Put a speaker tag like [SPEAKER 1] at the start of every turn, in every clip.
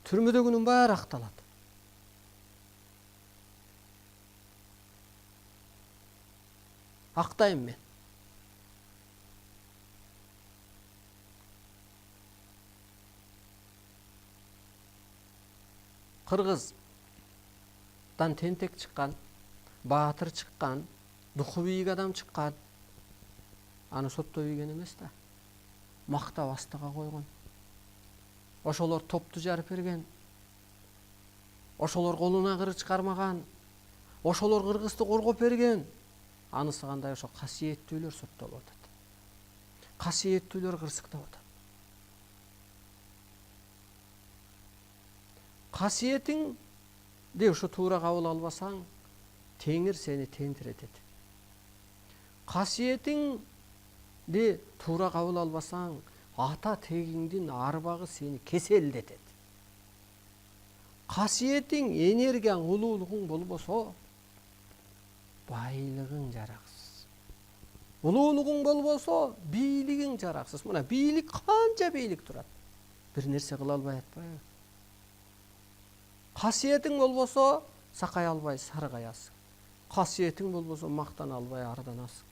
[SPEAKER 1] Түрмөдөгүнүн баары акталат. Актайм мен. Кыргыздан тентек чыккан, баатыр чыккан, духу бийик адам чыккан. Аны соттой ийген эмес да. Мактап астыга койгон. Ошолор топту жарып берген. Ошолор колуна кырыч кармаган. Ошолор Кыргызды коргоп берген. Анысы кандай ошо касиеттүүлөр соттолуп атат. Касиеттүүлөр кырсыктап атат. Касиетиңди ушу туура кабыл албасаң, Теңир сени тентиретет. Касиетиңди туура кабыл албасаң, ата тегиңдин арбагы сени кеселдетет. Касиетиң, энергияң, улуулугуң болбосо, байлыгың жараксыз. Улуулугуң болбосо, бийлигиң жараксыз. Мына бийлик, канча бийлик турат. Бир нерсе кыла албай атпайбы? Касиетиң болбосо, сакай албай саргаясың. Касиетиң болбосо, мактана албай арданасың.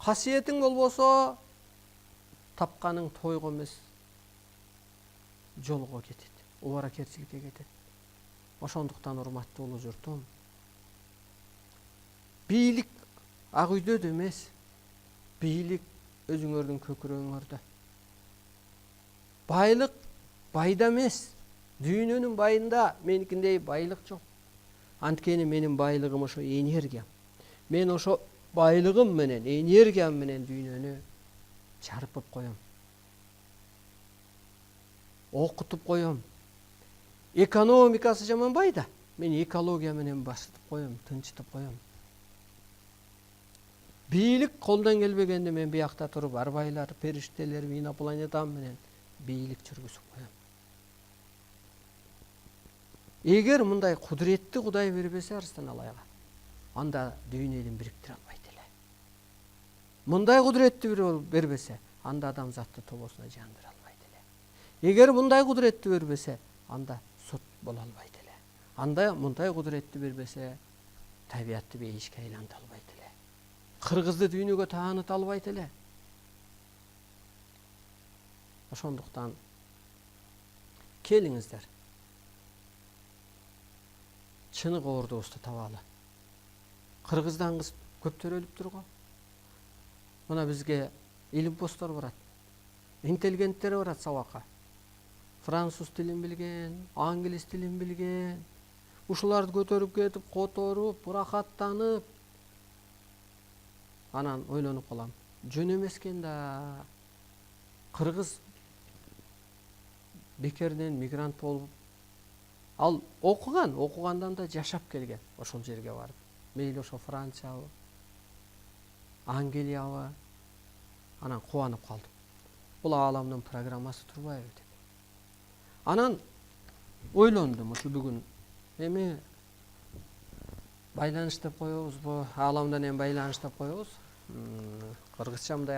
[SPEAKER 1] Касиетиң болбосо, тапканың тойго эмес, жолго кетет. Убаракерчиликке кетет. Ошондуктан урматтуу улуу журтум, бийлик ак үйдө да эмес, бийлик өзүңөрдүн көкүрөгүңөрдө. Байлык байда эмес, дүйнөнүн байында меникиндей байлык жок. Анткени менин байлыгым ошо энергиям. Мен ошо байлыгым менен, энергиям менен дүйнөнү чарпып коем. Окутуп коем. Экономикасы жаман байда. Мен экология менен башытып коем, тынчытып коем. Бийлик колдон келбегенде мен биякта туруп арбайлар, периштелер, инопланетан менен бийлик жүргүзүп коем. Эгер мындай кудуретти Кудай бербесе Арыстан Алайга, анда дүйнө элин бириктире албайт эле. Мындай кудуретти бербесе, анда адамзатты тобосуна жандыра албайт эле. Эгер мындай кудуретти бербесе, анда сот боло албайт эле. Анда мындай кудуретти бербесе, табиятты бейишке айланта албайт эле. Кыргызды дүйнөгө тааныта албайт эле. Ошондуктан келиңиздер, чыныгы ордубузду табалы. Кыргыздан кыз көптөр өлүптүр го. Мына бизге илимпостор барат, интеллигенттер барат сабакка. Француз тилин билген, англис тилин билген. Ушуларды көтөрүп кетип, которуп, урахаттанып, анан ойлонуп калам. Жөн эмес экен да. Кыргыз бекерден мигрант болуп, ал окугандан да жашап келген ошол жерге барып. Мейли ошо Франциябы, Англиябы, анан кубанып калдым. Бул ааламдын программасы турбайбы деп. Анан ойлондум, ушу бүгүн эми байланыш деп коебузбу, ааламдан эми байланыш деп коебуз. Кыргызча мындай